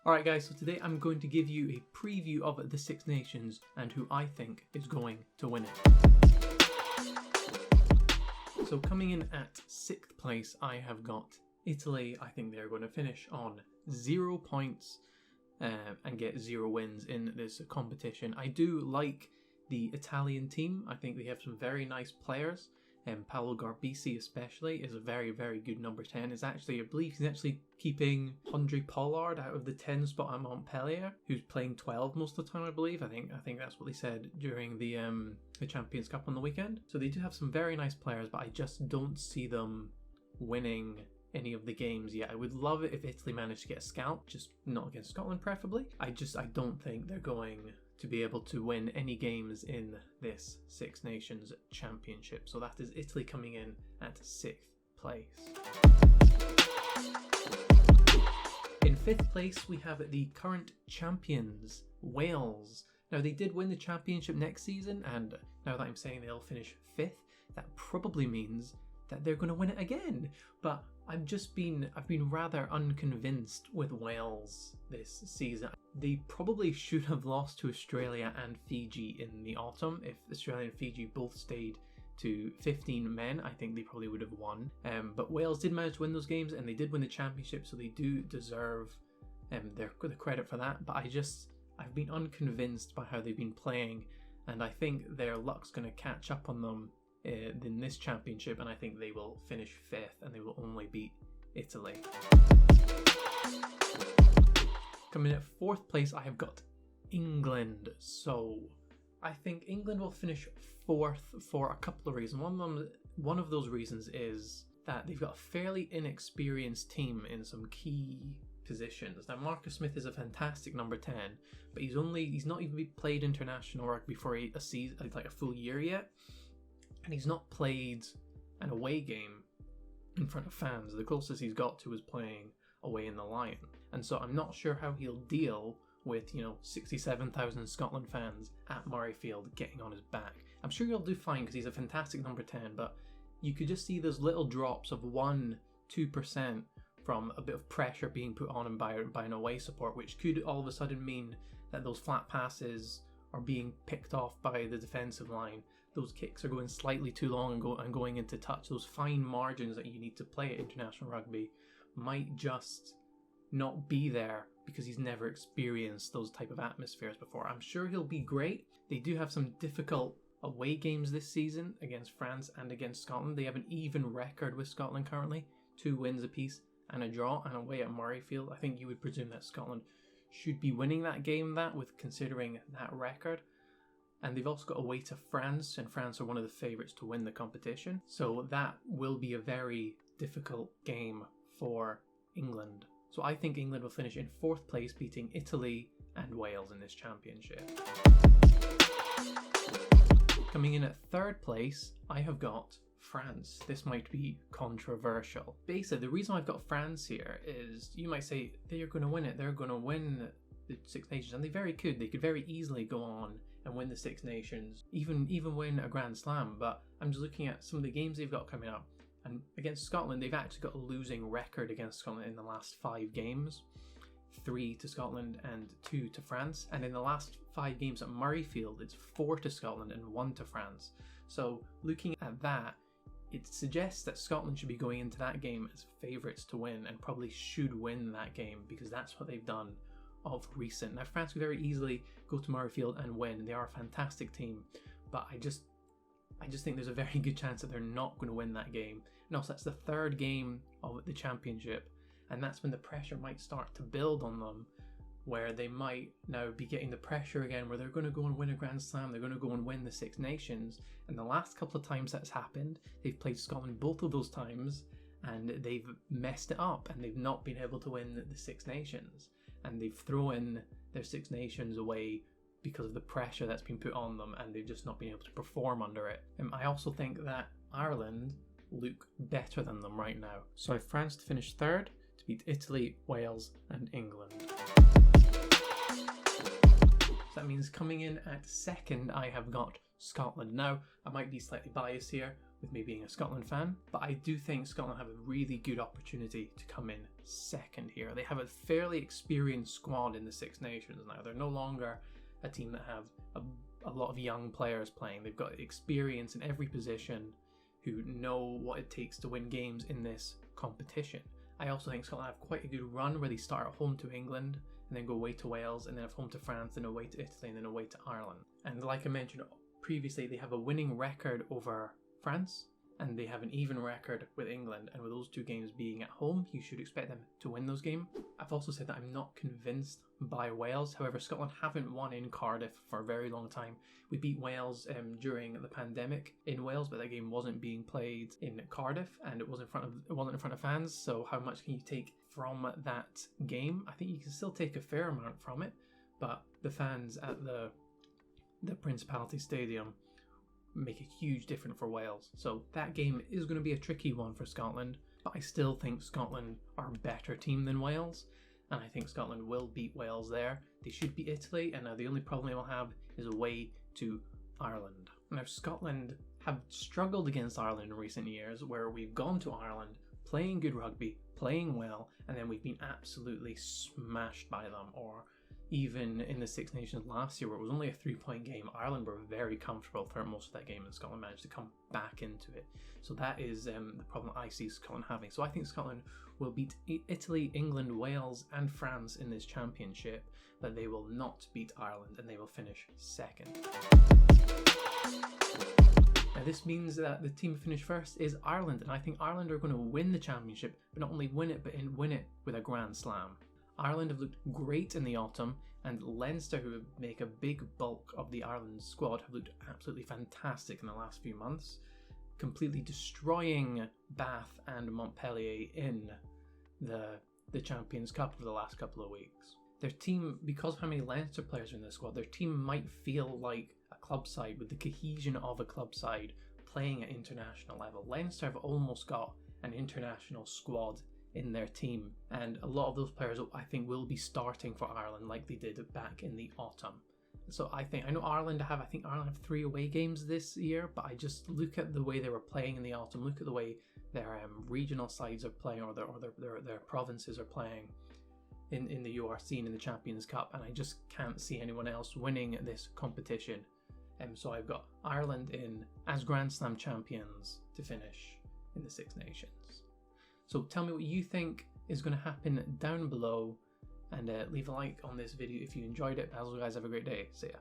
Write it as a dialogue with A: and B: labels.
A: Alright guys, so today I'm going to give you a preview of the Six Nations and who I think is going to win it. So coming in at 6th place, I have got Italy. I think they're going to finish on 0 points and get 0 wins in this competition. I do like the Italian team. I think they have some very nice players. Paolo Garbisi especially is a very, very good number 10. I believe he's actually keeping Andre Pollard out of the 10 spot at Montpellier, who's playing 12 most of the time, I believe. I think that's what they said during the Champions Cup on the weekend. So they do have some very nice players, but I just don't see them winning any of the games yet. I would love it if Italy managed to get a scalp, just not against Scotland preferably. I don't think they're going to be able to win any games in this Six Nations Championship. So that is Italy coming in at 6th place. In 5th place, we have the current champions, Wales. Now, they did win the championship next season, and now that I'm saying they'll finish 5th, that probably means that they're going to win it again. But I've been rather unconvinced with Wales this season. They probably should have lost to Australia and Fiji in the autumn. If Australia and Fiji both stayed to 15 men, I think they probably would have won. But Wales did manage to win those games, and they did win the championship, so they do deserve the credit for that. But I've been unconvinced by how they've been playing, and I think their luck's going to catch up on them in this championship, and I think they will finish 5th and they will only beat Italy. Coming at 4th place, I have got England. So I think England will finish 4th for a couple of reasons. One of those reasons is that they've got a fairly inexperienced team in some key positions. Now, Marcus Smith is a fantastic number 10, but he's not even played international rugby for a season, like a full year yet. And he's not played an away game in front of fans. The closest he's got to is playing away in the Lion. And so I'm not sure how he'll deal with, 67,000 Scotland fans at Murrayfield getting on his back. I'm sure he'll do fine because he's a fantastic number 10, but you could just see those little drops of 1-2% from a bit of pressure being put on him by an away support, which could all of a sudden mean that those flat passes are being picked off by the defensive line. Those kicks are going slightly too long and going into touch. Those fine margins that you need to play at international rugby might just not be there because he's never experienced those type of atmospheres before. I'm sure he'll be great. They do have some difficult away games this season against France and against Scotland. They have an even record with Scotland currently, 2 wins apiece and a draw, and away at Murrayfield. I think you would presume that Scotland should be winning that game, with considering that record. And they've also got away to France, and France are one of the favourites to win the competition. So that will be a very difficult game for England. So I think England will finish in 4th place, beating Italy and Wales in this championship. Coming in at 3rd place, I have got France. This might be controversial. Basically, the reason I've got France here is, you might say, they're going to win it. They're going to win the Six Nations, and they could very easily go on and win the Six Nations, even win a Grand Slam. But I'm just looking at some of the games they've got coming up, and against Scotland, they've actually got a losing record against Scotland in the last 5 games. 3 to Scotland and 2 to France, and in the last 5 games at Murrayfield, it's 4 to Scotland and 1 to France. So looking at that, it suggests that Scotland should be going into that game as favourites to win, and probably should win that game because that's what they've done of recent. Now, France could very easily go to Murrayfield and win. They are a fantastic team, but I just think there's a very good chance that they're not going to win that game. And also, that's the 3rd game of the championship, and that's when the pressure might start to build on them, where they might now be getting the pressure again, where they're going to go and win a Grand Slam, they're going to go and win the Six Nations. And the last couple of times that's happened, they've played Scotland both of those times, and they've messed it up, and they've not been able to win the Six Nations. And they've thrown their Six Nations away because of the pressure that's been put on them, and they've just not been able to perform under it. I also think that Ireland look better than them right now. So I have France to finish 3rd, to beat Italy, Wales and England. So that means coming in at 2nd, I have got Scotland. Now, I might be slightly biased here, with me being a Scotland fan, but I do think Scotland have a really good opportunity to come in second here. They have a fairly experienced squad in the Six Nations now. They're no longer a team that have a lot of young players playing. They've got experience in every position who know what it takes to win games in this competition. I also think Scotland have quite a good run where they start at home to England and then go away to Wales and then have home to France, then away to Italy and then away to Ireland. And like I mentioned previously, they have a winning record over France and they have an even record with England, and with those two games being at home, you should expect them to win those games. I've also said that I'm not convinced by Wales. However, Scotland haven't won in Cardiff for a very long time. We beat Wales during the pandemic in Wales, but that game wasn't being played in Cardiff and it wasn't in front of fans. So how much can you take from that game? I think you can still take a fair amount from it, but the fans at the Principality Stadium make a huge difference for Wales. So that game is going to be a tricky one for Scotland, but I still think Scotland are a better team than Wales, and I think Scotland will beat Wales there. They should beat Italy, and now the only problem they will have is away to Ireland. Now Scotland have struggled against Ireland in recent years, where we've gone to Ireland playing good rugby, playing well, and then we've been absolutely smashed by them. Or even in the Six Nations last year, where it was only a 3-point game, Ireland were very comfortable throughout most of that game and Scotland managed to come back into it. So that is the problem I see Scotland having. So I think Scotland will beat Italy, England, Wales and France in this championship, but they will not beat Ireland and they will finish second. Now this means that the team to finish first is Ireland, and I think Ireland are going to win the championship, but not only win it, but win it with a grand slam. Ireland have looked great in the autumn, and Leinster, who make a big bulk of the Ireland squad, have looked absolutely fantastic in the last few months, completely destroying Bath and Montpellier in the Champions Cup over the last couple of weeks. Their team, because of how many Leinster players are in the squad, their team might feel like a club side with the cohesion of a club side playing at international level. Leinster have almost got an international squad in their team, and a lot of those players I think will be starting for Ireland like they did back in the autumn. So I know Ireland have 3 away games this year, but I just look at the way they were playing in the autumn, look at the way their regional sides are playing, or their provinces are playing in the URC and in the Champions Cup, and I just can't see anyone else winning this competition. So I've got Ireland in as Grand Slam champions to finish in the Six Nations. So tell me what you think is going to happen down below, and leave a like on this video if you enjoyed it. As always, guys, have a great day. See ya.